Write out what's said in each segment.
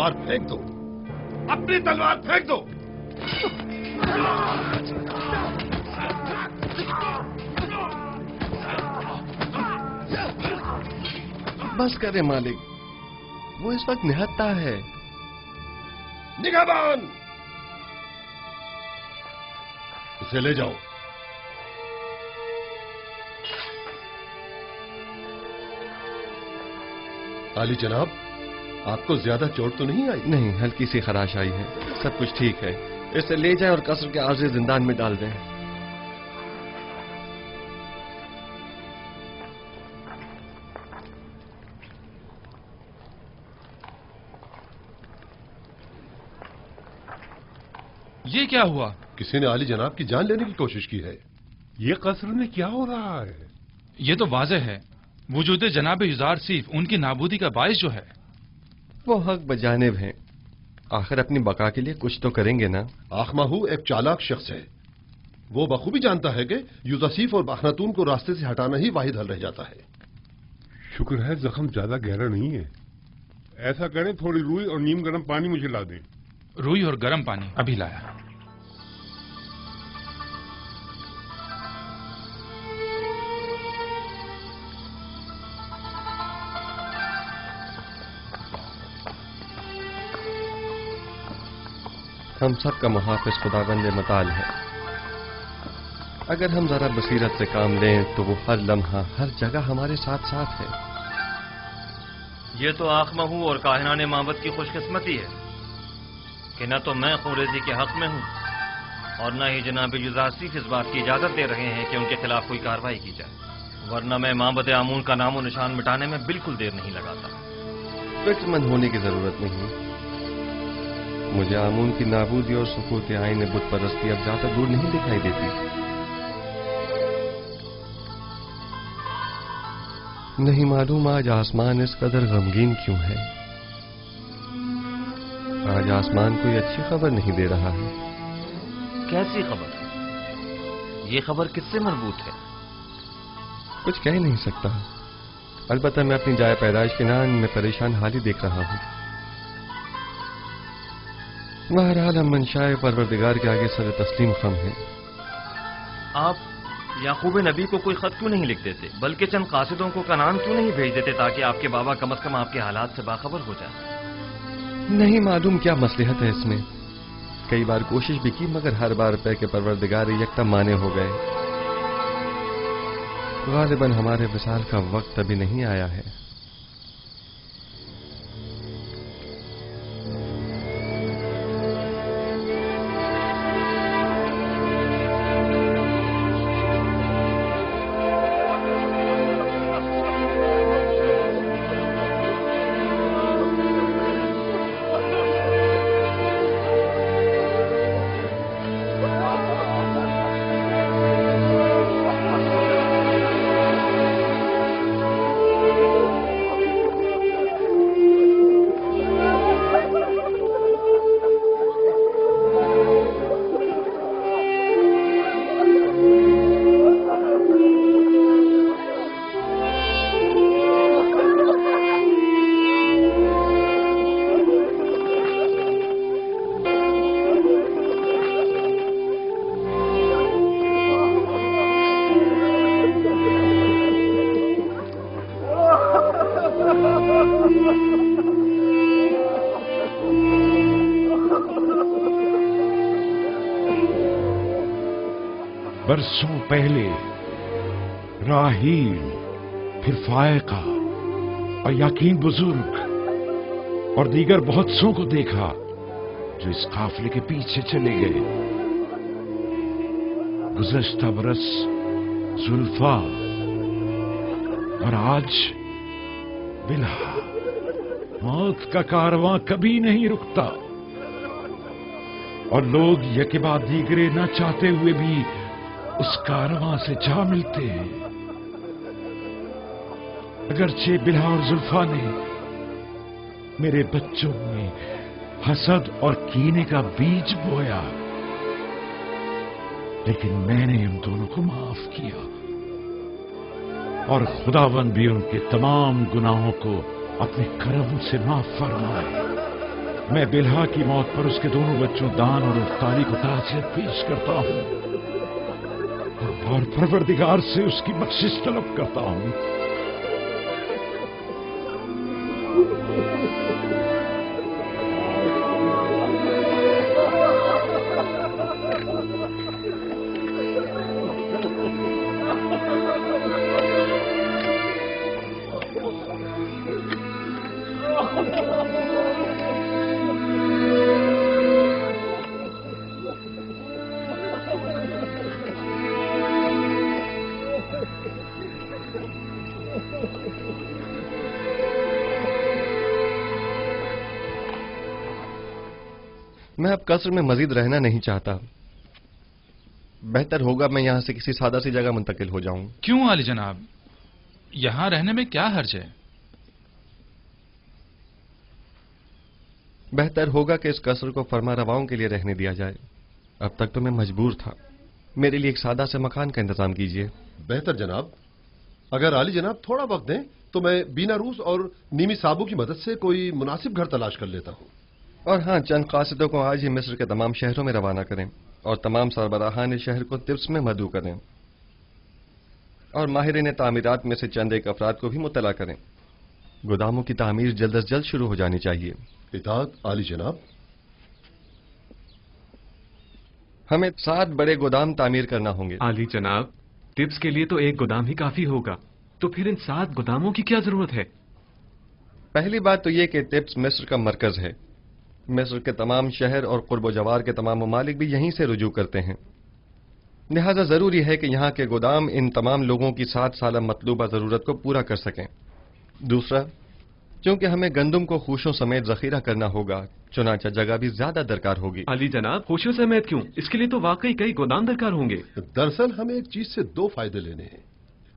तलवार फेंक दो, अपनी तलवार फेंक दो। बस करे मालिक, वो इस वक्त निहत्ता है। निगाहबान, उसे ले जाओ। आली जनाब, आपको ज्यादा चोट तो नहीं आई? नहीं, हल्की सी खराश आई है, सब कुछ ठीक है। इसे ले जाएं और कसर के आर्ज़ी जिंदान में डाल दें। ये क्या हुआ? किसी ने आली जनाब की जान लेने की कोशिश की है। ये कसर में क्या हो रहा है? ये तो वाज़ेह है, वजूद जनाब युज़ार सीफ उनकी नाबूदी का बाइस जो है। वो हक बजानिब हैं, आखिर अपनी बका के लिए कुछ तो करेंगे ना। आखमाहू एक चालाक शख्स है, वो बखूबी जानता है कि यूजासीफ और बाखनातून को रास्ते से हटाना ही वाहिद हल रह जाता है। शुक्र है जख्म ज्यादा गहरा नहीं है। ऐसा करें, थोड़ी रूई और नीम गर्म पानी मुझे ला दें। रूई और गर्म पानी अभी लाया। हम सब का मुहाफिज खुदाबंद मताल है। अगर हम जरा बसीरत से काम लें तो वो हर लम्हा हर जगह हमारे साथ साथ है। ये तो आखमहू और काहिनाने माबद की खुशकिस्मती है कि न तो मैं खुरेजी के हक में हूं और न ही जनाब युज़ासीफ इस बात की इजाजत दे रहे हैं कि उनके खिलाफ कोई कार्रवाई की जाए, वरना मैं माबद आमून का नामो निशान मिटाने में बिल्कुल देर नहीं लगाता। फिक्रमंद होने की जरूरत नहीं। मुझे आमून की नाबूदी और सुकूत आईन बुत परस्ती अब ज्यादा दूर नहीं दिखाई देती। नहीं मालूम आज आसमान इस कदर गमगीन क्यों है। आज आसमान कोई अच्छी खबर नहीं दे रहा है। कैसी खबर? ये खबर किससे मरबूत है? कुछ कह नहीं सकता। अलबत्ता मैं अपनी जाए पैदाइश के नाम में परेशान हाल ही देख रहा हूं। बहरहाल हम मंशाए परवरदिगार के आगे सर तस्लीम खम हैं। आप याकूब नबी को कोई खत क्यों नहीं लिख देते, बल्कि चंद कासिदों को कनान क्यों नहीं भेज देते ताकि आपके बाबा कम अज कम आपके हालात से बाखबर हो जाए? नहीं मालूम क्या मसलहत है इसमें। कई बार कोशिश भी की मगर हर बार पे के परवरदिगार यकदम माने हो गए। गालिबन हमारे विसाल का वक्त अभी नहीं आया है। बरसों पहले राहील, फिर फायका और याकीन बुजुर्ग और दीगर बहुत सौ को देखा जो इस काफिले के पीछे चले गए। गुज़श्ता बरस जुल्फा और आज बिल्हा। मौत का कारवां कभी नहीं रुकता और लोग यके बाद दीगरे न चाहते हुए भी उस कारवां से जा मिलते हैं। अगरचे बिल्हा और जुल्फा ने मेरे बच्चों में हसद और कीने का बीज बोया, लेकिन मैंने उन दोनों को माफ किया और खुदावंद भी उनके तमाम गुनाहों को अपने करम से माफ फरमाए। मैं बिलहा की मौत पर उसके दोनों बच्चों दान और इफ्तारी को ताज़ियत पेश करता हूँ और परवरदिगार से उसकी बख्शिश तलब करता हूँ। मैं अब कस्र में मजीद रहना नहीं चाहता। बेहतर होगा मैं यहां से किसी सादा सी जगह मुंतकिल हो जाऊं। क्यों आली जनाब, यहां रहने में क्या हर्ज है? बेहतर होगा कि इस कस्र को फरमा रवाओं के लिए रहने दिया जाए। अब तक तो मैं मजबूर था। मेरे लिए एक सादा से मकान का इंतजाम कीजिए। बेहतर जनाब, अगर आली जनाब थोड़ा वक्त दें तो मैं बीना रूस और नीमी साबू की मदद से कोई मुनासिब घर तलाश कर लेता हूं। और हाँ, चंद कासिदों को आज ही मिस्र के तमाम शहरों में रवाना करें और तमाम सरबराहान शहर को तिब्स में मदऊ करें और माहिरीन तामीरात में से चंद एक अफराद को भी मुतला करें। गोदामों की तामीर जल्द अज जल्द शुरू हो जानी चाहिए। इताअत आली जनाब। हमें 7 बड़े गोदाम तामीर करना होंगे। आली जनाब, तिब्स के लिए तो एक गोदाम ही काफी होगा, तो फिर इन 7 गोदामों की क्या जरूरत है? पहली बात तो यह कि तिब्स मिस्र का मरकज है। मिस्र के तमाम शहर और कुर्ब जवार के तमाम ममालिक भी यहीं से रुजू करते हैं। लिहाजा जरूरी है कि यहाँ के गोदाम इन तमाम लोगों की 7 साल मतलूबा जरूरत को पूरा कर सकें। दूसरा, क्योंकि हमें गंदुम को खूशों समेत जखीरा करना होगा, चुनाचा जगह भी ज्यादा दरकार होगी। अली जनाब, खुशियों समेत क्यों? इसके लिए तो वाकई कई गोदाम दरकार होंगे। दरअसल हमें एक चीज से 2 फायदे लेने हैं।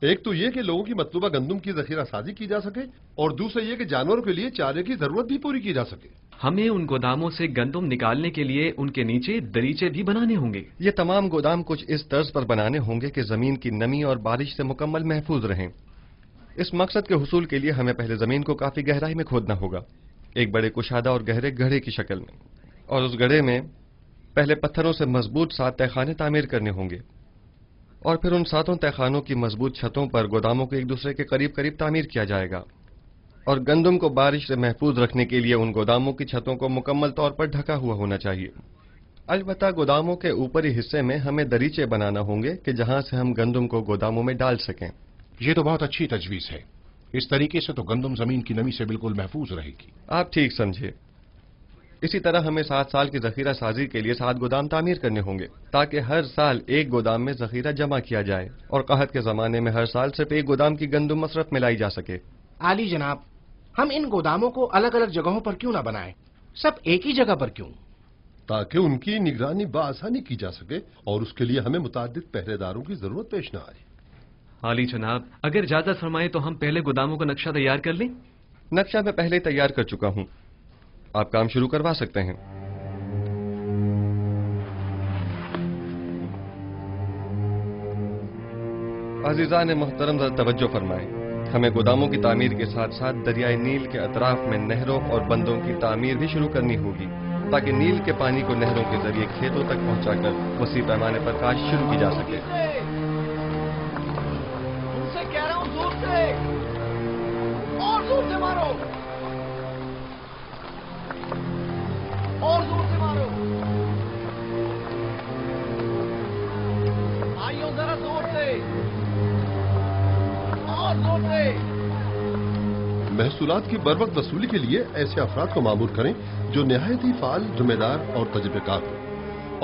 एक तो ये कि लोगों की मतलूबा गंदुम की जखीरा साजी की जा सके और दूसरा ये कि जानवरों के लिए चारे की जरूरत भी पूरी की जा सके। हमें उन गोदामों से गंदुम निकालने के लिए उनके नीचे दरीचे भी बनाने होंगे। ये तमाम गोदाम कुछ इस तर्ज पर बनाने होंगे कि जमीन की नमी और बारिश से मुकम्मल महफूज रहें। इस मकसद के हुसूल के लिए हमें पहले जमीन को काफी गहराई में खोदना होगा, एक बड़े कुशादा और गहरे गड्ढे की शक्ल में, और उस गड्ढे में पहले पत्थरों से मजबूत 7 तहखाने तामीर करने होंगे और फिर उन 7 तहखानों की मजबूत छतों पर गोदामों को एक दूसरे के करीब करीब तामीर किया जाएगा। और गंदुम को बारिश से महफूज रखने के लिए उन गोदामों की छतों को मुकम्मल तौर पर ढका हुआ होना चाहिए। अलबत्ता गोदामों के ऊपरी हिस्से में हमें दरीचे बनाना होंगे कि जहां से हम गंदुम को गोदामों में डाल सकें। ये तो बहुत अच्छी तजवीज है। इस तरीके से तो गंदुम जमीन की नमी से बिल्कुल महफूज रहेगी। आप ठीक समझे। इसी तरह हमें 7 साल की जखीरा साजी के लिए 7 गोदाम तामीर करने होंगे ताकि हर साल एक गोदाम में जखीरा जमा किया जाए और कहत के जमाने में हर साल सिर्फ एक गोदाम की गंदुम मसरफ में लाई जा सके। आली जनाब, हम इन गोदामों को अलग अलग जगहों पर क्यों ना बनाएं? सब एक ही जगह पर क्यों? ताकि उनकी निगरानी बआसानी की जा सके और उसके लिए हमें मुताद्दिद पहरेदारों की जरूरत पेश न आए। आली जनाब, अगर इजाजत फरमाए तो हम पहले गोदामों का नक्शा तैयार कर लें। नक्शा मैं पहले तैयार कर चुका हूं, आप काम शुरू करवा सकते हैं। अजीजान मोहतरम, जरा तवज्जो फरमाएं। हमें गोदामों की तामीर के साथ साथ दरियाई नील के अतराफ में नहरों और बंदों की तामीर भी शुरू करनी होगी ताकि नील के पानी को नहरों के जरिए खेतों तक पहुंचाकर वसी पैमाने पर काश्त शुरू की जा सके। उनसे कह रहा हूं, जोर से और जोर से मारो, और जोर से मारो। आइयो जरा जोर से और जोर से। महसूलात की बरवक्त वसूली के लिए ऐसे अफराद को मामूर करें जो निहायत ही फाल, जिम्मेदार और तजुर्बेकार हो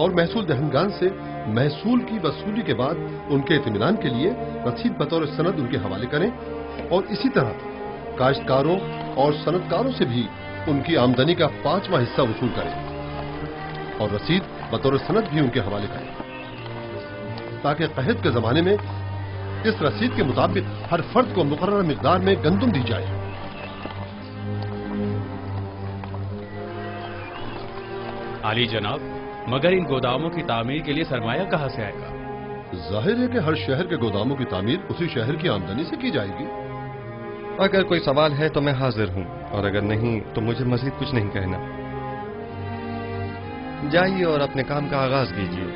और महसूल दहनगान से महसूल की वसूली के बाद उनके इत्मीनान के लिए रसीद बतौर सनद उनके हवाले करें और इसी तरह काश्तकारों और सनदकारों से भी उनकी आमदनी का 5वां हिस्सा वसूल करें और रसीद बतौर सनद भी उनके हवाले करें ताकि कहत के जमाने में इस रसीद के मुताबिक हर फर्द को मुकर्रर मिकदार में गंदुम दी जाए। आली जनाब, मगर इन गोदामों की तामीर के लिए सरमाया कहां से आएगा? जाहिर है कि हर शहर के गोदामों की तामीर उसी शहर की आमदनी से की जाएगी। अगर कोई सवाल है तो मैं हाजिर हूं और अगर नहीं तो मुझे मजीद कुछ नहीं कहना। جائیے اور اپنے کام کا آغاز کیجیے۔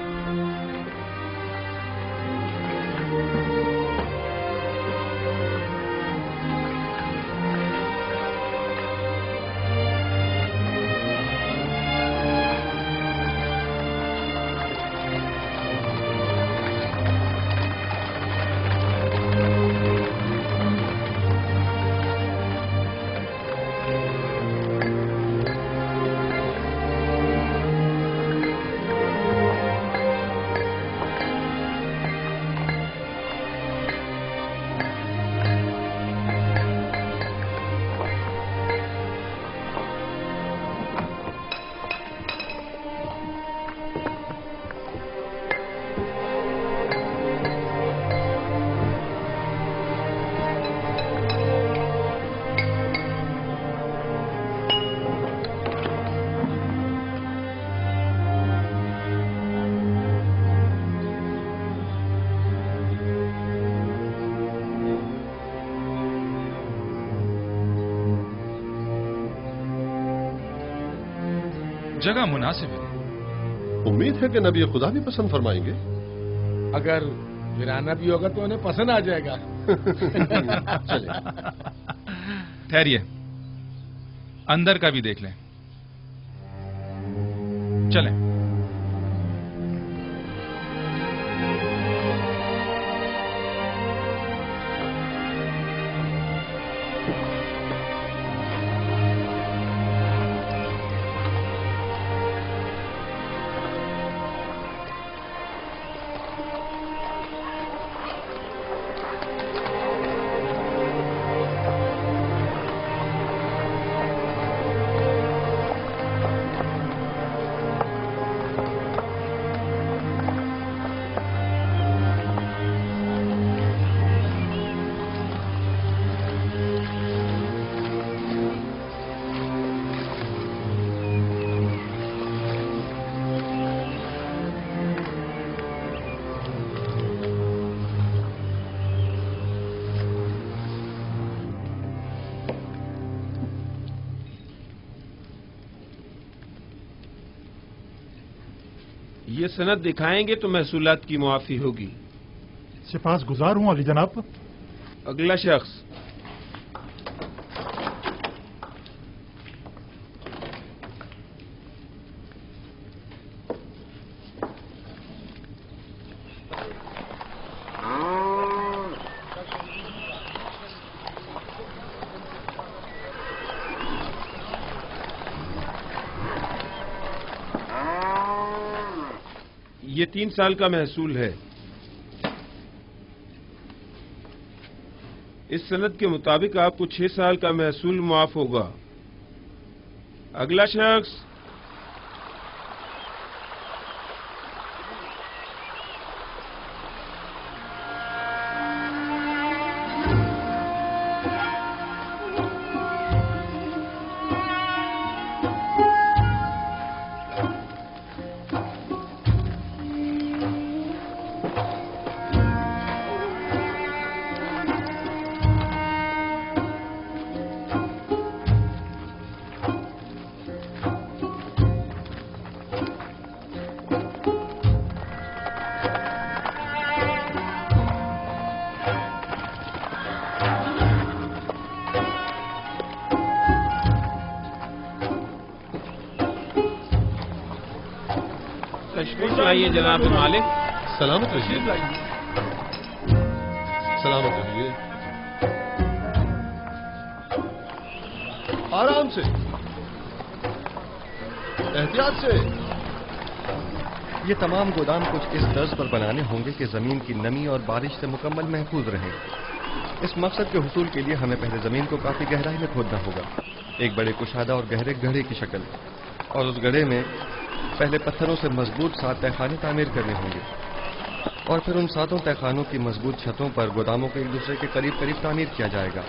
جگہ مناسب ہے۔ امید ہے کہ نبی خدا بھی پسند فرمائیں گے۔ اگر ویرانہ بھی ہوگا تو انہیں پسند آ جائے گا۔ چلے ٹھہریے، اندر کا بھی دیکھ لیں۔ چلیں۔ یہ سند دکھائیں گے تو محصولات کی معافی ہوگی۔ سپاس گزار ہوں علی جناب۔ اگلا شخص۔ یہ 3 سال کا محصول ہے۔ اس سند کے مطابق آپ کو 6 سال کا محصول معاف ہوگا۔ اگلا شخص۔ تشریف لائیے جناب مالک۔ سلامت رہیے۔ سلامت رہیے۔ آرام سے، احتیاط سے۔ یہ تمام گودام کچھ اس طرز پر بنانے ہوں گے کہ زمین کی نمی اور بارش سے مکمل محفوظ رہیں۔ اس مقصد کے حصول کے لیے ہمیں پہلے زمین کو کافی گہرائی میں کھودنا ہوگا، ایک بڑے کشادہ اور گہرے گڑھے کی شکل، اور اس گڑھے میں پہلے پتھروں سے مضبوط 7 تہخانے تعمیر کرنے ہوں گے، اور پھر ان 7 تہخانوں کی مضبوط چھتوں پر گوداموں کو ایک دوسرے کے قریب قریب تعمیر کیا جائے گا۔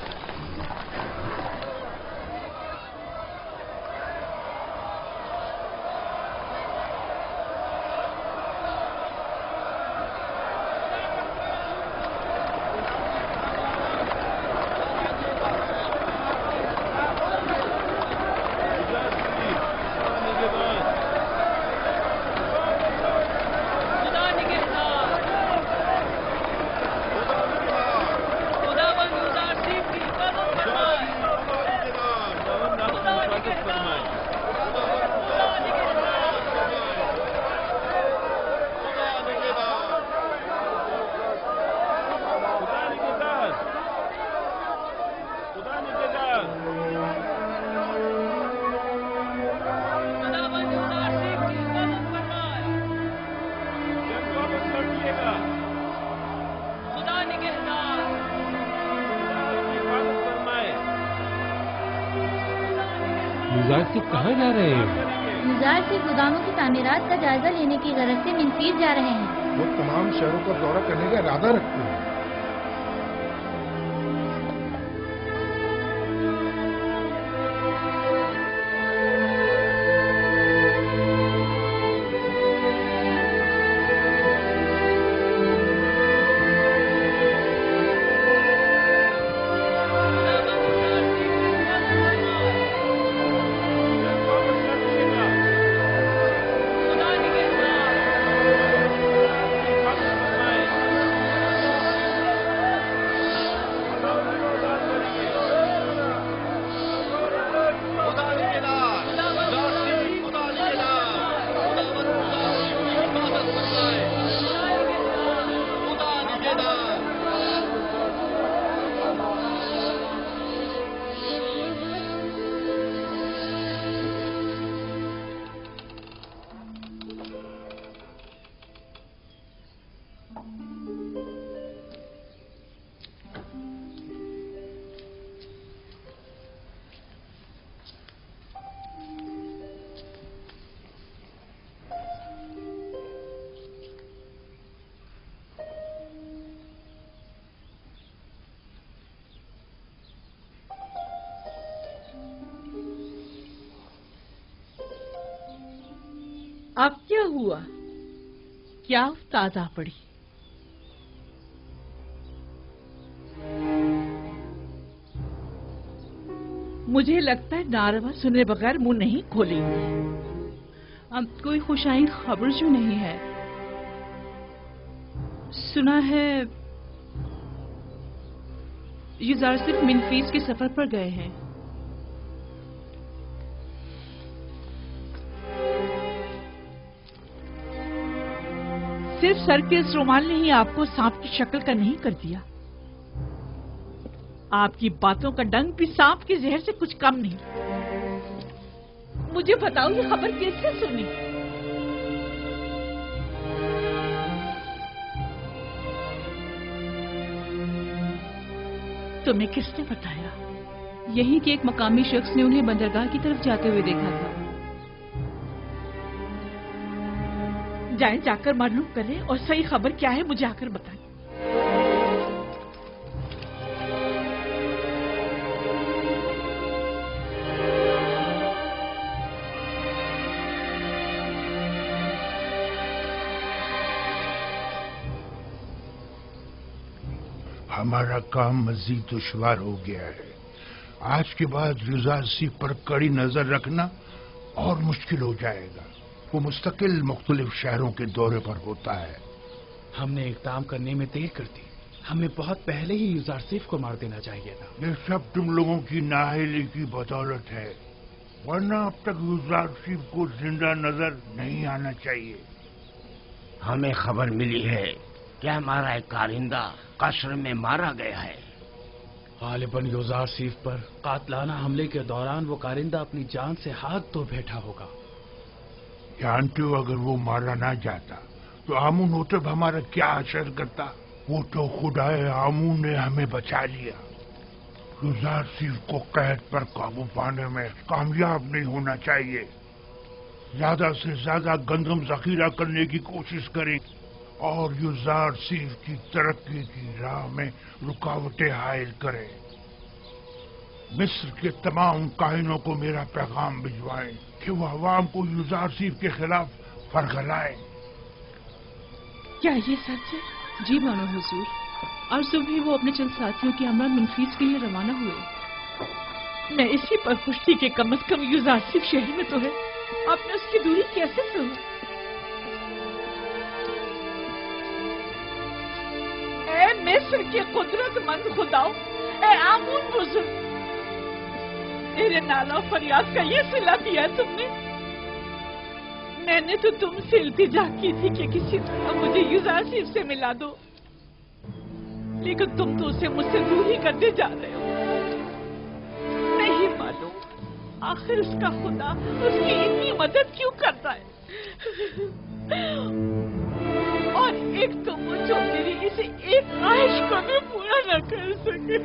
युज़ार सिर्फ कहाँ जा रहे हैं? युज़ार सिर्फ गोदामों की तामीरात का जायजा लेने की गरज से मिनफीस जा रहे हैं। वो तमाम शहरों का दौरा करने का इरादा रखते हैं। अब क्या हुआ? क्या ताजा पड़ी? मुझे लगता है नारवा सुने बगैर मुंह नहीं खोलेंगे। अब कोई खुशाइन खबर जो नहीं है। सुना है युज़ार सिर्फ मिनफीस के सफर पर गए हैं। सिर्फ सर के इस रुमाल ने ही आपको सांप की शक्ल का नहीं कर दिया। आपकी बातों का डंक भी सांप के जहर से कुछ कम नहीं। मुझे बताओ ये खबर कैसे सुनी? तुम्हें किसने बताया? यही कि एक मकामी शख्स ने उन्हें बंदरगाह की तरफ जाते हुए देखा था। जाएं, जाकर मालूम करें और सही खबर क्या है मुझे आकर बताएं। हमारा काम मजीद दुश्वार हो गया है। आज के बाद युज़ार सिर्फ पर कड़ी नजर रखना और मुश्किल हो जाएगा। वो मुस्तकिल मुख्तलिफ शहरों के दौरे पर होता है। हमने इक़दाम करने में देर कर दी। हमें बहुत पहले ही युज़ार सिर्फ को मार देना चाहिए था। ये सब तुम लोगों की नाअहली की बदौलत है, वरना अब तक युज़ार सिर्फ को जिंदा नजर नहीं आना चाहिए। हमें खबर मिली है कि हमारा एक कारिंदा कश्र में मारा गया है। गालिबन युज़ार सिर्फ पर कातलाना हमले के दौरान वो कारिंदा अपनी जान से हाथ धो बैठा होगा। जानते हो, अगर वो मारा ना जाता तो आमून होतब हमारा क्या असर करता? वो तो खुदाए आमून ने हमें बचा लिया। युज़ार सिर्फ को कैद पर काबू पाने में कामयाब नहीं होना चाहिए। ज्यादा से ज्यादा गंदम जखीरा करने की कोशिश करें और युज़ार सिर्फ की तरक्की की राह में रुकावटें हायल करें। मिस्र के तमाम काहिनों को मेरा पैगाम भिजवाएं कि वो अवाम को युज़ार सिर्फ के खिलाफ फरगलाए। क्या ये सच है? जी मानो हुजूर। और सुबह वो अपने चंद साथियों के हमरा मिनफीस के लिए रवाना हुए। मैं इसी पर खुश थी कि कम से कम युज़ार सिर्फ शहर में तो है। आपने उसकी दूरी कैसे सुनी? ए मिस्र के कुदरतमंद खुदाओं, ए आमून बुजुर्ग, तेरे नाला फरियाद का ये सिला दिया तुमने। मैंने तो तुमसे इल्तिजा की थी कि किसी तरह मुझे युज़ार सिर्फ से मिला दो, लेकिन तुम तो उसे मुझसे दूर ही करते जा रहे हो। नहीं मालूम आखिर उसका खुदा उसकी इतनी मदद क्यों करता है। और एक तो वो जो मेरी इसे एक ख्वाहिश को भी पूरा न कर सके।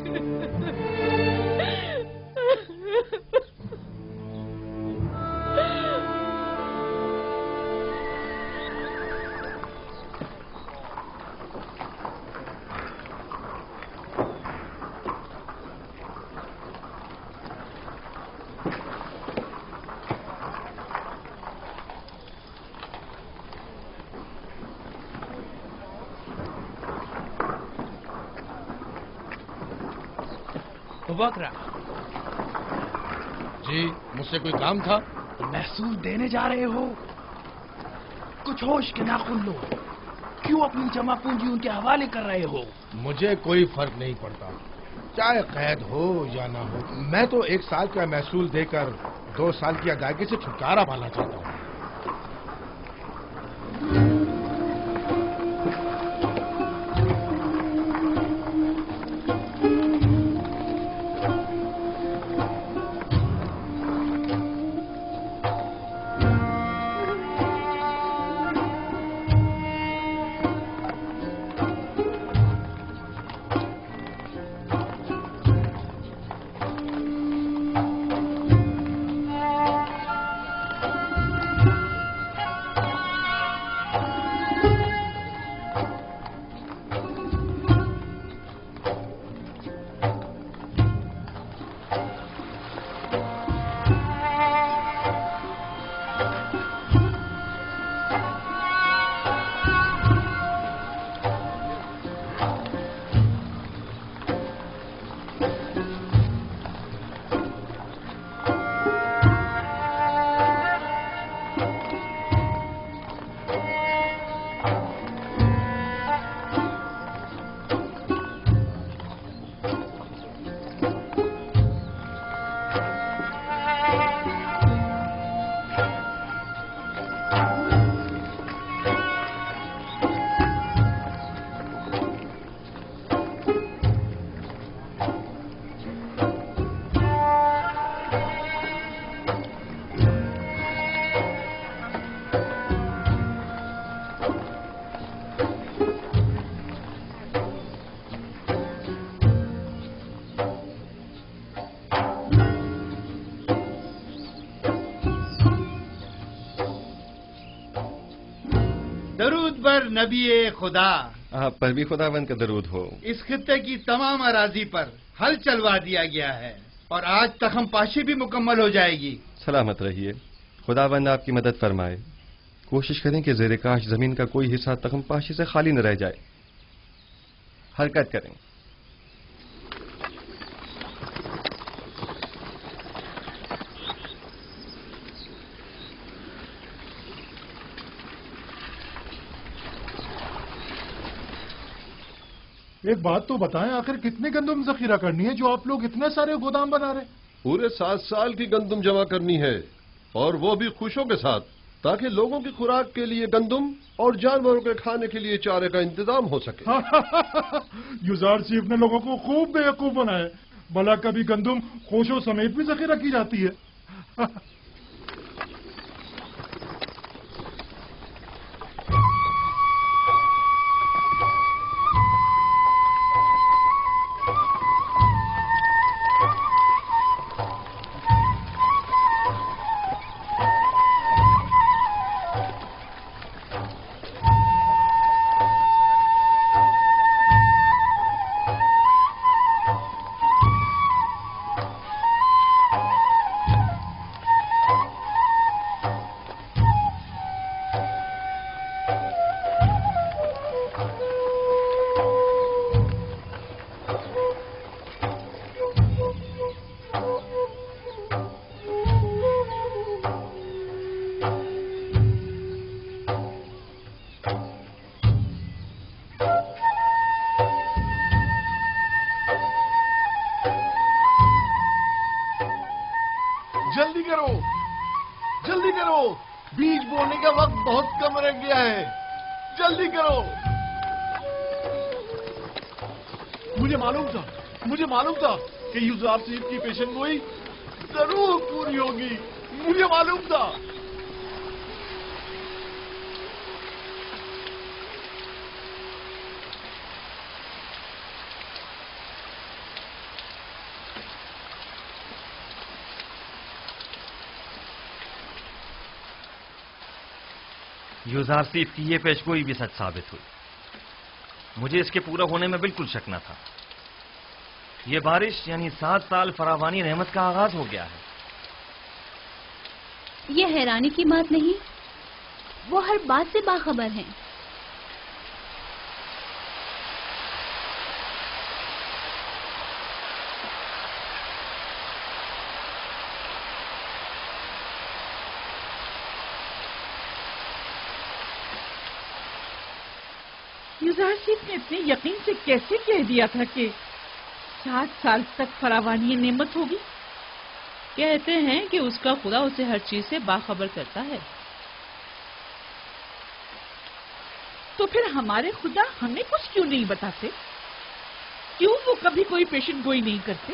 बकरा जी, मुझसे कोई काम था? महसूल देने जा रहे हो? कुछ होश के नाखुन लो। क्यों अपनी जमा पूंजी उनके हवाले कर रहे हो? मुझे कोई फर्क नहीं पड़ता, चाहे कैद हो या ना हो। मैं तो 1 साल का महसूल देकर 2 साल की अदायगी से छुटकारा पाना चाहता हूँ। दरूद पर नबी खुदा, आप पर भी खुदावंद का दरूद हो। इस खित्ते की तमाम अराजी पर हल चलवा दिया गया है और आज तखम पाशी भी मुकम्मल हो जाएगी। सलामत रहिए, खुदावंद आपकी मदद फरमाए। कोशिश करें कि ज़ेरे काश जमीन का कोई हिस्सा तखम पाशी से खाली न रह जाए। हरकत करें। एक बात तो बताएं, आखिर कितने गंदम जखीरा करनी है जो आप लोग इतने सारे गोदाम बना रहे? पूरे 7 साल की गंदम जमा करनी है, और वो भी खुशों के साथ, ताकि लोगों की खुराक के लिए गंदम और जानवरों के खाने के लिए चारे का इंतजाम हो सके। युजार चीफ ने लोगों को खूब बेवकूफ बनाया। भला कभी गंदम खोशों समेत भी जखीरा की जाती है? जल्दी करो, जल्दी करो, बीज बोने का वक्त बहुत कम रह गया है। जल्दी करो। मुझे मालूम था कि युजार चीफ की पेशन गोई जरूर पूरी होगी। मुझे मालूम था। युजारसीफ की ये पेशगोई भी सच साबित हुई। मुझे इसके पूरा होने में बिल्कुल शक न था। ये बारिश यानी 7 साल फरावानी रहमत का आगाज हो गया है। ये हैरानी की बात नहीं, वो हर बात से बाखबर हैं। युजार सिर्फ ने अपने यकीन से कैसे कह दिया था कि 7 साल तक फरावानी नेमत होगी? कहते हैं कि उसका खुदा उसे हर चीज से बाखबर करता है। तो फिर हमारे खुदा हमें कुछ क्यों नहीं बताते? क्यों वो कभी कोई पेशेंट गोई नहीं करते?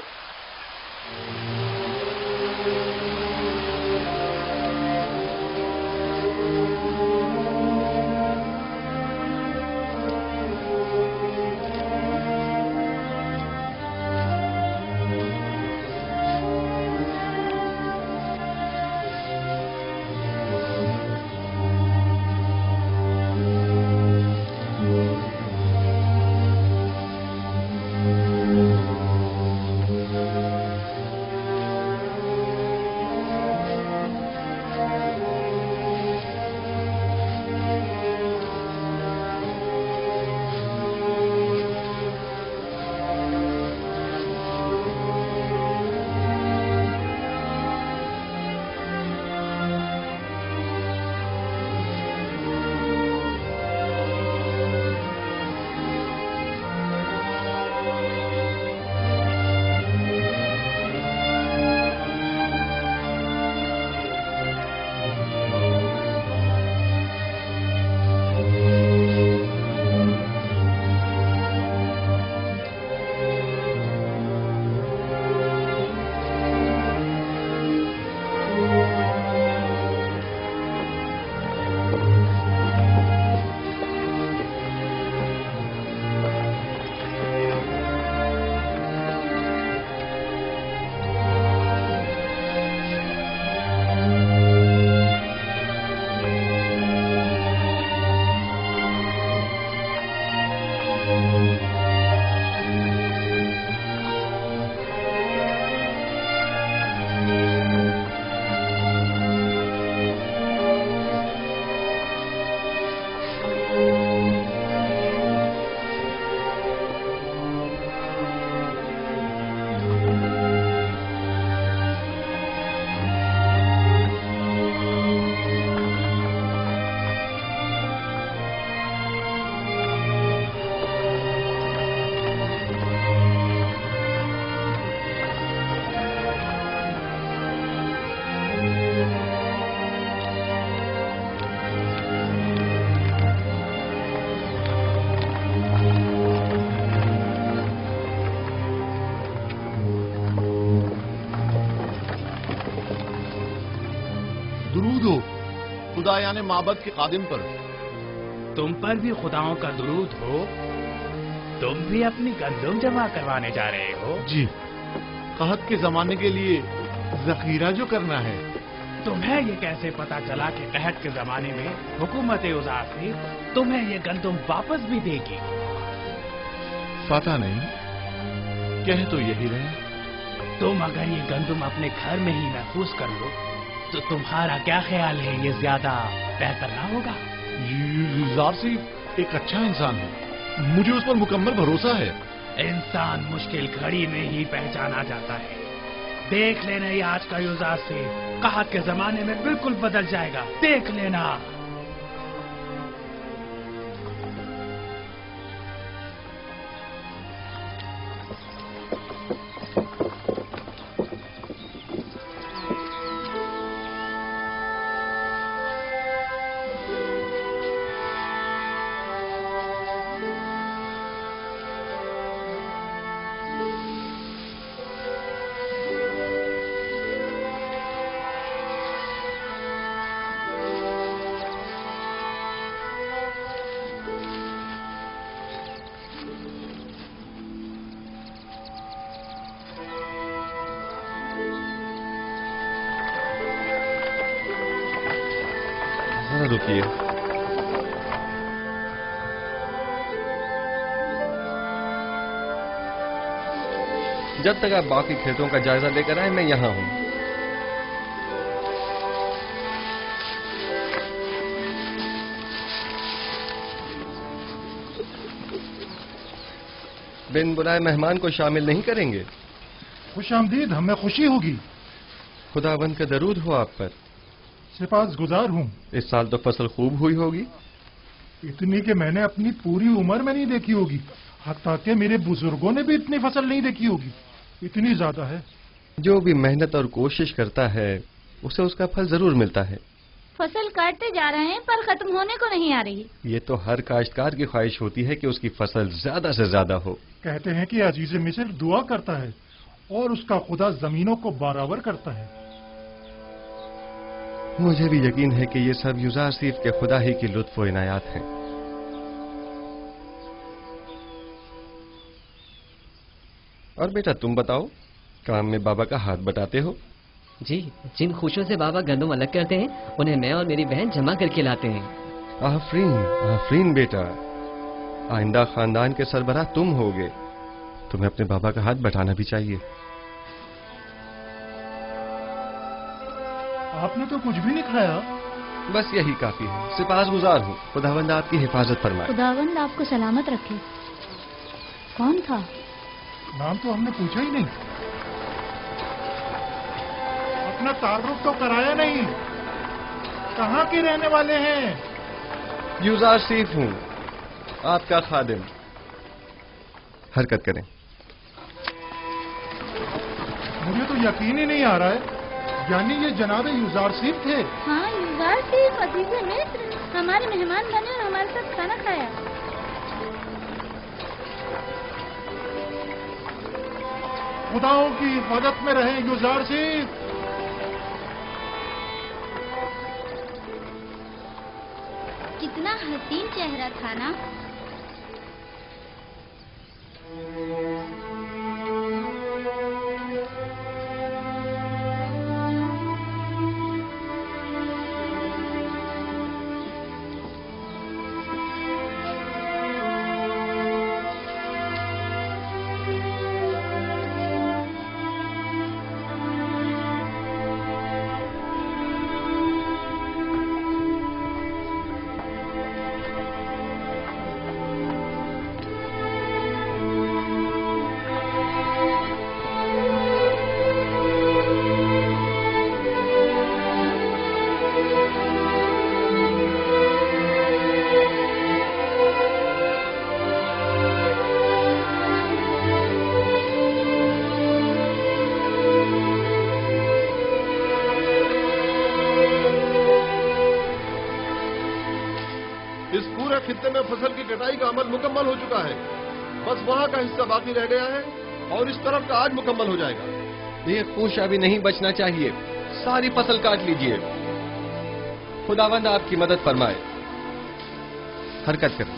खुदा यानी माबद के कादिम पर। तुम पर भी खुदाओं का दुरूद हो। तुम भी अपनी गंदुम जमा करवाने जा रहे हो? जी, कहत के जमाने के लिए जखीरा जो करना है। तुम्हें ये कैसे पता चला कि कहत के जमाने में हुकूमत उजासी तुम्हें ये गंदुम वापस भी देगी? पता नहीं, कह तो यही रहे। तुम अगर ये गंदुम अपने घर में ही महफूज कर लो तो तुम्हारा क्या ख्याल है, ये ज्यादा बेहतर ना होगा? जारसी एक अच्छा इंसान है, मुझे उस पर मुकम्मल भरोसा है। इंसान मुश्किल घड़ी में ही पहचाना जाता है। देख लेना, ये आज का युजार से कहत के जमाने में बिल्कुल बदल जाएगा, देख लेना। रुकिए, जब तक आप बाकी खेतों का जायजा लेकर आए मैं यहां हूं। बिन बुलाए मेहमान को शामिल नहीं करेंगे? खुशामदीद, हमें खुशी होगी। खुदावंद का दरूद हो आप पर। सिपास गुजार हूं। इस साल तो फसल खूब हुई होगी। इतनी कि मैंने अपनी पूरी उम्र में नहीं देखी होगी। हत्ता कि मेरे बुजुर्गों ने भी इतनी फसल नहीं देखी होगी। इतनी ज्यादा है। जो भी मेहनत और कोशिश करता है उसे उसका फल जरूर मिलता है। फसल काटते जा रहे हैं पर खत्म होने को नहीं आ रही। ये तो हर काश्तकार की ख्वाहिश होती है कि उसकी फसल ज्यादा से ज्यादा हो। कहते हैं कि अजीज मिस्र दुआ करता है और उसका खुदा जमीनों को बराबर करता है। मुझे भी यकीन है कि ये सब युजारसीफ के खुदा ही की लुत्फ व इनायात हैं। और बेटा तुम बताओ, काम में बाबा का हाथ बटाते हो? जी, जिन खुशियों से बाबा गंदम अलग करते हैं उन्हें मैं और मेरी बहन जमा करके लाते हैं। आफरीन आफरीन बेटा, आइंदा खानदान के सरबराह तुम होगे। तुम्हें अपने बाबा का हाथ बटाना भी चाहिए। आपने तो कुछ भी नहीं खाया। बस यही काफी है। सिपासगुजार हूँ। खुदावंद आपकी हिफाजत फरमाए। खुदावंद आपको सलामत रखे। कौन था? नाम तो हमने पूछा ही नहीं। अपना तारुफ तो कराया नहीं। कहाँ के रहने वाले हैं? युजारसीफ हूँ, आपका खादिम। हरकत करें। मुझे तो यकीन ही नहीं आ रहा है, यानी ये जनाब युजारसीफ थे। हाँ, युजारसीफ अजीज मिस्र हमारे मेहमान बने और हमारे साथ खाना खाया। खुदाओं की हिफाजत में रहे युजारसीफ। कितना हसीन चेहरा था ना। खित्ते में फसल की कटाई का अमल मुकम्मल हो चुका है। बस वहां का हिस्सा बाकी रह गया है और इस तरफ का आज मुकम्मल हो जाएगा। ये पूछा भी नहीं बचना चाहिए। सारी फसल काट लीजिए। खुदावंद आपकी मदद फरमाए। हरकत करें।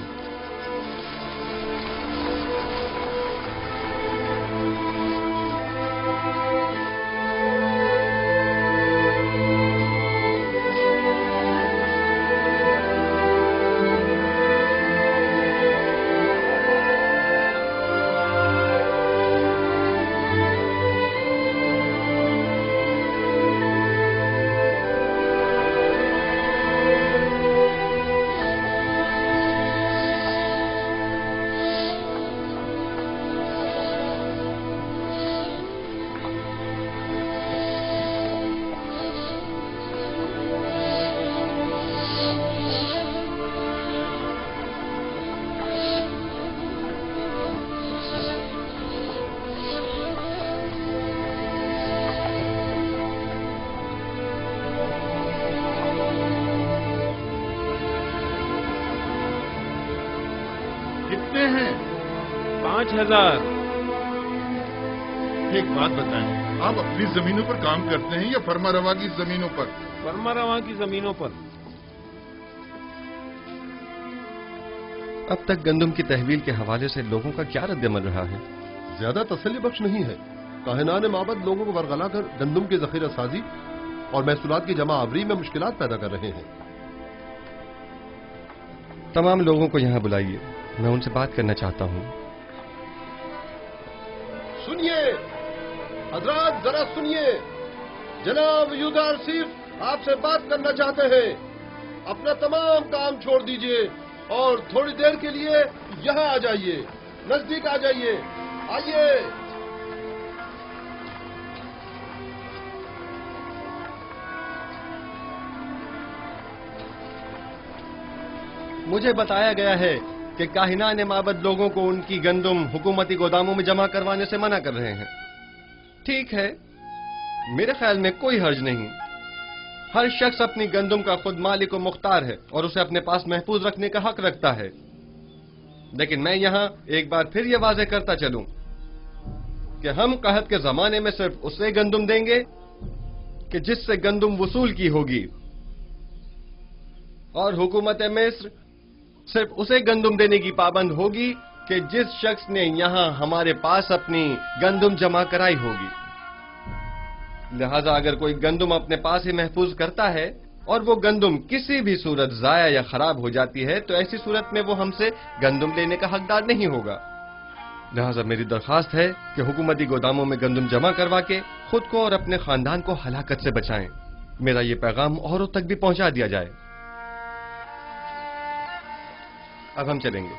कितने हैं? 5000। एक बात बताएं, आप अपनी जमीनों पर काम करते हैं या फरमा रवा की जमीनों पर? फरमा रवा की जमीनों पर। अब तक गंदम की तहवील के हवाले से लोगों का क्या रद्दअमल रहा है? ज्यादा तसल्ली बख्श नहीं है। काहिनान माबद लोगों को वरगला कर गंदम की जखीरा साजी और महसूलात की जमा आवरी में मुश्किलात पैदा कर रहे हैं। तमाम लोगों को यहाँ बुलाइए, मैं उनसे बात करना चाहता हूँ। सुनिए हजरात, जरा सुनिए। जनाब युजारसीफ आपसे बात करना चाहते हैं। अपना तमाम काम छोड़ दीजिए और थोड़ी देर के लिए यहाँ आ जाइए, नजदीक आ जाइए। आइए। مجھے بتایا گیا ہے کہ کاہنان معبد لوگوں کو ان کی گندم حکومتی گوداموں میں جمع کروانے سے منع کر رہے ہیں۔ ٹھیک ہے، میرے خیال میں کوئی حرج نہیں۔ ہر شخص اپنی گندم کا خود مالک و مختار ہے اور اسے اپنے پاس محفوظ رکھنے کا حق رکھتا ہے، لیکن میں یہاں ایک بار پھر یہ واضح کرتا چلوں کہ ہم قحط کے زمانے میں صرف اسے گندم دیں گے کہ جس سے گندم وصول کی ہوگی، اور حکومت مصر صرف اسے گندم دینے کی پابند ہوگی کہ جس شخص نے یہاں ہمارے پاس اپنی گندم جمع کرائی ہوگی۔ لہذا اگر کوئی گندم اپنے پاس ہی محفوظ کرتا ہے اور وہ گندم کسی بھی صورت ضائع یا خراب ہو جاتی ہے تو ایسی صورت میں وہ ہم سے گندم لینے کا حقدار نہیں ہوگا۔ لہذا میری درخواست ہے کہ حکومتی گوداموں میں گندم جمع کروا کے خود کو اور اپنے خاندان کو ہلاکت سے بچائیں۔ میرا یہ پیغام اوروں تک بھی پہنچا دیا جائے۔ اب ہم چلیں گے۔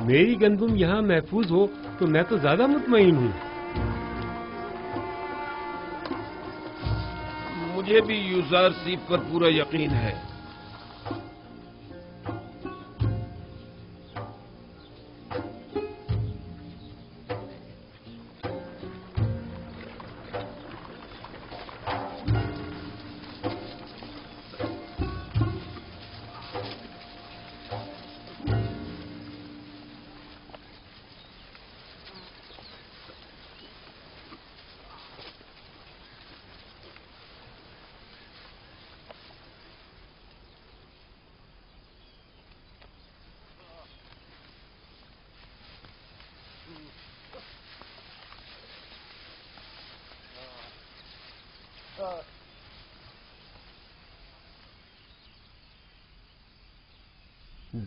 میری گندم یہاں محفوظ ہو تو میں تو زیادہ مطمئن ہوں۔ مجھے بھی یوزار سیف پر پورا یقین ہے۔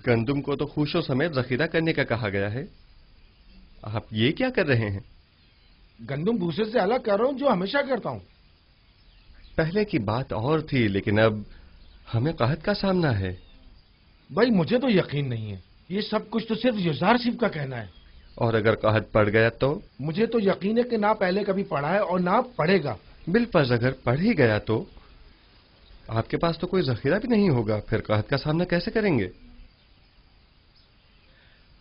گندم کو تو خوشوں سمیت ذخیرہ کرنے کا کہا گیا ہے، آپ یہ کیا کر رہے ہیں؟ گندم بھوسے سے الگ کر رہا ہوں جو ہمیشہ کرتا ہوں۔ پہلے کی بات اور تھی، لیکن اب ہمیں قحط کا سامنا ہے۔ بھائی مجھے تو یقین نہیں ہے، یہ سب کچھ تو صرف یوزار سیف کا کہنا ہے۔ اور اگر قحط پڑ گیا تو؟ مجھے تو یقین ہے کہ نہ پہلے کبھی پڑھا ہے اور نہ پڑھے گا۔ بالفرض اگر پڑھ ہی گیا تو آپ کے پاس تو کوئی ذخیرہ بھی نہیں ہوگا، پھر قحط کا سامنا کیسے کریں گے؟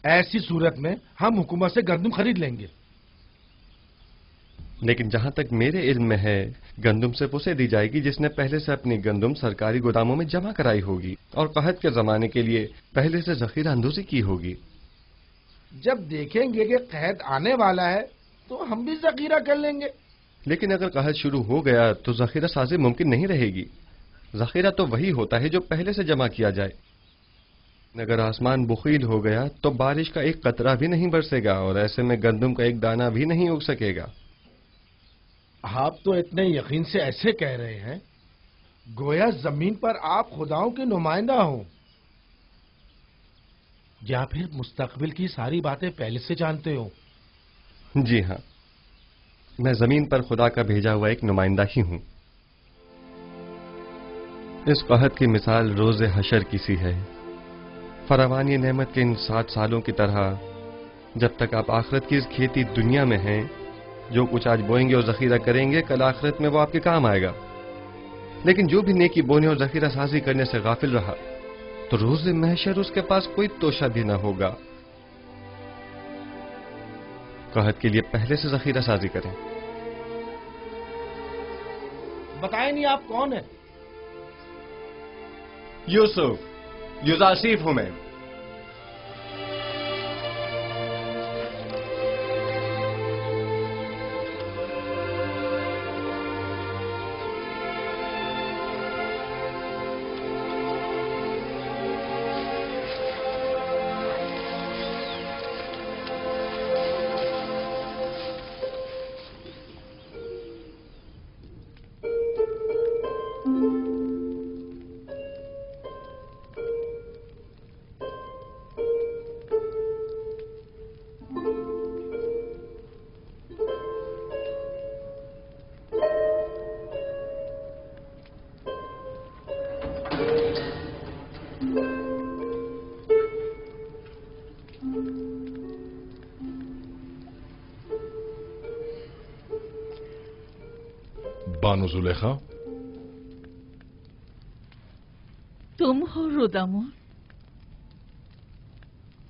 ایسی صورت میں ہم حکومت سے گندم خرید لیں گے۔ لیکن جہاں تک میرے علم میں ہے، گندم صرف اسے دی جائے گی جس نے پہلے سے اپنی گندم سرکاری گوداموں میں جمع کرائی ہوگی اور قحط کے زمانے کے لیے پہلے سے ذخیرہ اندوزی کی ہوگی۔ جب دیکھیں گے کہ قحط آنے والا ہے تو ہم بھی ذخیرہ کر لیں گے۔ لیکن اگر قحط شروع ہو گیا تو ذخیرہ سازی ممکن نہیں رہے گی۔ ذخیرہ تو وہی ہوتا ہے جو پہلے سے جمع کیا جائے۔ اگر آسمان بخیل ہو گیا تو بارش کا ایک قطرہ بھی نہیں برسے گا اور ایسے میں گندم کا ایک دانہ بھی نہیں اگ سکے گا۔ آپ تو اتنے یقین سے ایسے کہہ رہے ہیں گویا زمین پر آپ خداؤں کے نمائندہ ہوں، یا پھر مستقبل کی ساری باتیں پہلے سے جانتے ہو؟ جی ہاں، میں زمین پر خدا کا بھیجا ہوا ایک نمائندہ ہی ہوں۔ اس قحط کی مثال روز حشر کی سی ہے۔ فراوانی نعمت کے ان 7 سالوں کی طرح جب تک آپ آخرت کی اس کھیتی دنیا میں ہیں، جو کچھ آج بوئیں گے اور ذخیرہ کریں گے کل آخرت میں وہ آپ کے کام آئے گا۔ لیکن جو بھی نیکی بونے اور ذخیرہ سازی کرنے سے غافل رہا تو روز محشر اس کے پاس کوئی توشہ بھی نہ ہوگا۔ قحط کے لیے پہلے سے ذخیرہ سازی کریں۔ بتائیں نہیں آپ کون ہیں؟ یوسف، یوزاسیف ہوں میں۔ बानो जुलेखा, तुम हो रुदामुन?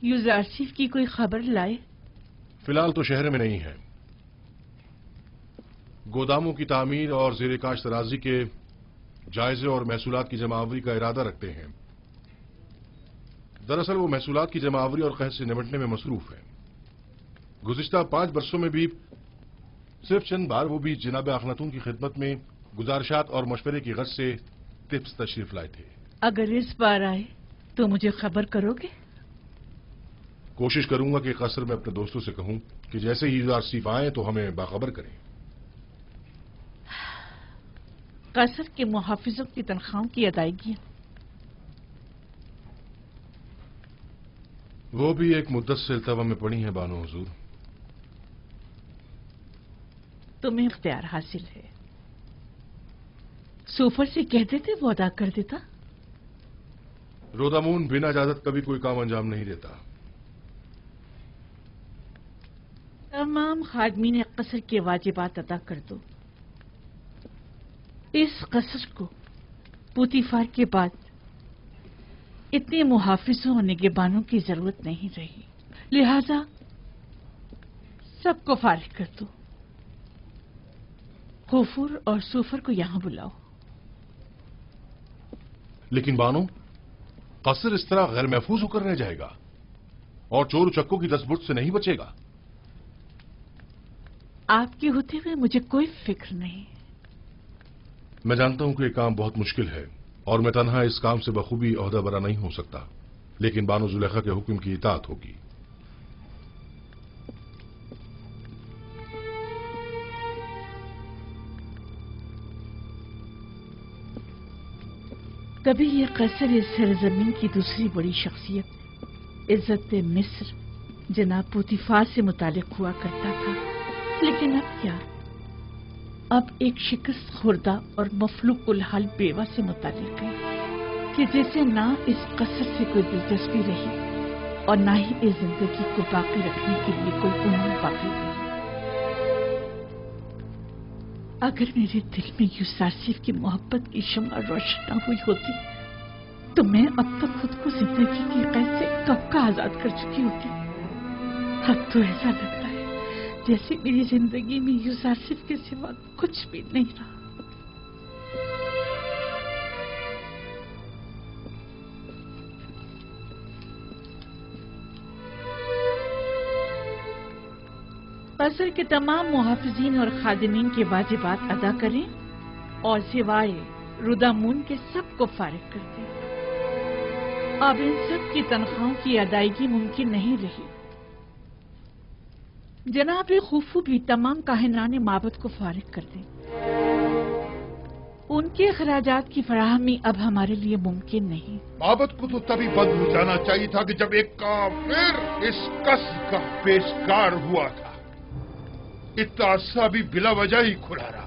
युजारसिफ की कोई खबर लाए? फिलहाल तो शहर में नहीं है। गोदामों की तामीर और ज़ेर काश तराजी के जायजे और महसूलात की जमावरी का इरादा रखते हैं। दरअसल वो महसूलात की जमावरी और कहत से निपटने में मसरूफ है। गुज़िश्ता 5 बरसों में भी सिर्फ चंद बार, वो भी जनाब अखनातून की खिदमत में गुजारिशात और मशवरे की गर्ज से टिप्स तशरीफ लाए थे। अगर इस बार आए तो मुझे खबर करोगे? कोशिश करूंगा कि कसर में अपने दोस्तों से कहूं कि जैसे ही युजारसिफ आए तो हमें बाखबर करें। कसर के मुहाफिजों की तनख्वाहों की अदायगी वो भी एक मुद्दत से इल्तवा में पड़ी है बानो हुजूर। तुम्हें इख्तियार हासिल है। सूफर से कह देते वो अदा कर देता। रोदामून बिना इजाजत कभी कोई काम अंजाम नहीं देता। तमाम खादमीन कसर के वाजिबात अदा कर दो। इस कसर को पुतीफार के बाद इतने मुहाफिजों और निगहबानों की जरूरत नहीं रही, लिहाजा सबको फारिग कर दो। गफूर और सूफर को यहां बुलाओ। लेकिन बानो, कसर इस तरह गैर महफूज होकर रह जाएगा और चोर चक्कों की दस्तबुर्द से नहीं बचेगा। आपके होते हुए मुझे कोई फिक्र नहीं। मैं जानता हूं कि यह काम बहुत मुश्किल है और मैं तन्हा इस काम से बखूबी ओहदा बरा नहीं हो सकता, लेकिन बानो जुलेखा के हुक्म की इताअत होगी। कभी ये कसर इस सरजमीन की दूसरी बड़ी शख्सियत इज्जत मिस्र जनाब पुतीफार से मुतालिक हुआ करता था, लेकिन अब क्या? अब एक शिकस्त खुर्दा और मफलूकुल हाल बेवा से मुतालिक है कि जैसे ना इस कसर से कोई दिलचस्पी रही और ना ही इस जिंदगी को बाकी रखने के लिए कोई उम्मीद बाकी रही। अगर मेरे दिल में युजारसिफ की मोहब्बत की शम्मा रोशन न हुई होती तो मैं अब तक खुद को जिंदगी की कैद से कब का आजाद कर चुकी होती। अब तो ऐसा लगता है जैसे मेरी जिंदगी में युजारसिफ के सिवा कुछ भी नहीं रहा। कसर के तमाम मुहाफिजीन और खादिमीन के वाजिबात अदा करें और सिवाय रुदामून के सबको फारिग कर दें। अब इन सब की तनख्वाहों की अदायगी मुमकिन नहीं रही। जनाब खुफू भी तमाम काहिनाने माबद को फारिग कर दें। उनके अखराजात की फराहमी अब हमारे लिए मुमकिन नहीं। माबद को तो तभी बंद हो जाना चाहिए था कि जब एक काफिर इस कसर का पेशकार हुआ था। इतना अरसा भी बिला वजह ही खुला रहा।